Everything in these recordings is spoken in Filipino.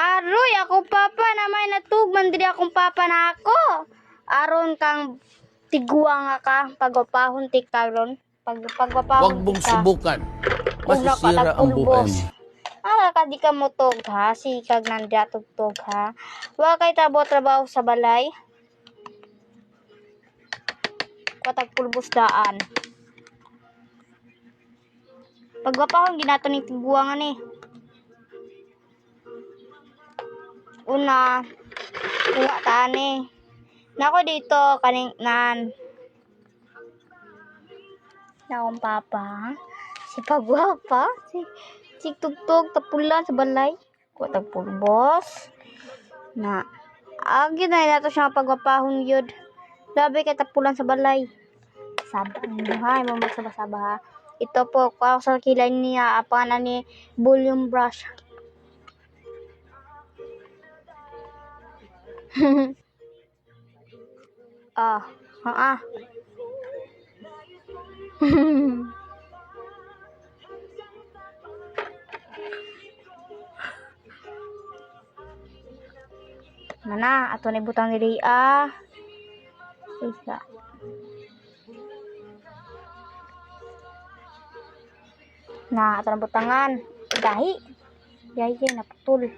Aroy, ako papa na may natugman diri akong papa na ako. Aron kang tigwa nga ka, pagwapahon ti karon. Pagwapahon Huwag mong subukan. Masisira ang buhay mo. Ka di ka mo tog ha, sikag nandiya tugtog ha. Wa kay tabo trabaho sa balay. Katag pulbos daan. Pagwapahon ginato ni tigwa nga ni. Una, kuha tani. Nako dito kaning nan. Naong papa. Si pagwapa, si tugtog tapulan sa balay. Kuha tag pulbos. Na agi na nato siya pagwapahon yun. Labi kay tapulan sa balay. Saba ha, mo magsaba-saba ha. Ito po, kuha sa kilay niya, apa na ni volume brush. Mana, ato na butang diri isa. Na, ato na butangan. Dahi. Dahi naputol.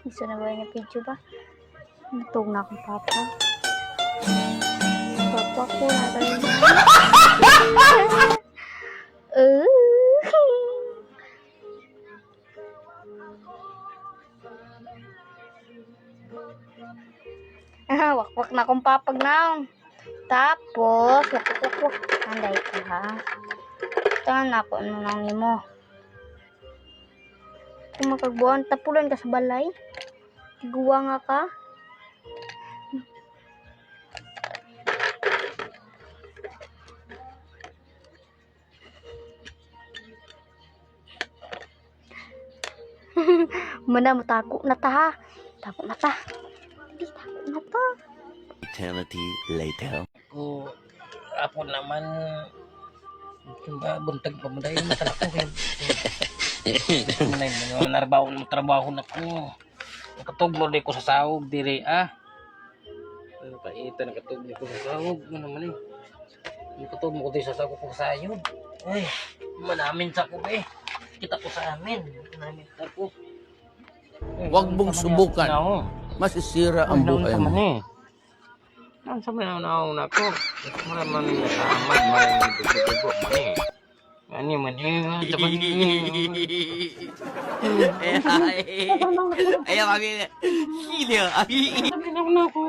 Iso na ba yung video ba? Natug na akong papa. Papa ko na tayo. Wakwak na akong papag na. Tapos, wakwak. Anday ko ha. Tangan ako ano nang nimo. Kung makagbuhan, tapulan ka sa balay. Guwa nga ka. Mana mo tako na ta ha. Tako na ta. Tako na ta. Eternity later. Ako naman buntag pa mo dahil matalak ko kayo. Trabaho na ko. Nakatuglo di ko sa sahog diri Paita nakatuglo ko sa sahog. Ano naman nakatuglo ko di sa sahog ko sa sayod. Ay, manamin sa ko kita ko sa amin. Manamin sa ko. Huwag mong subukan. Masisira ang buhay mo. Ang sabi na ako, maraman na tamad, maraman dito mani. Ayaw kami. Hilyo. Sabi na ako,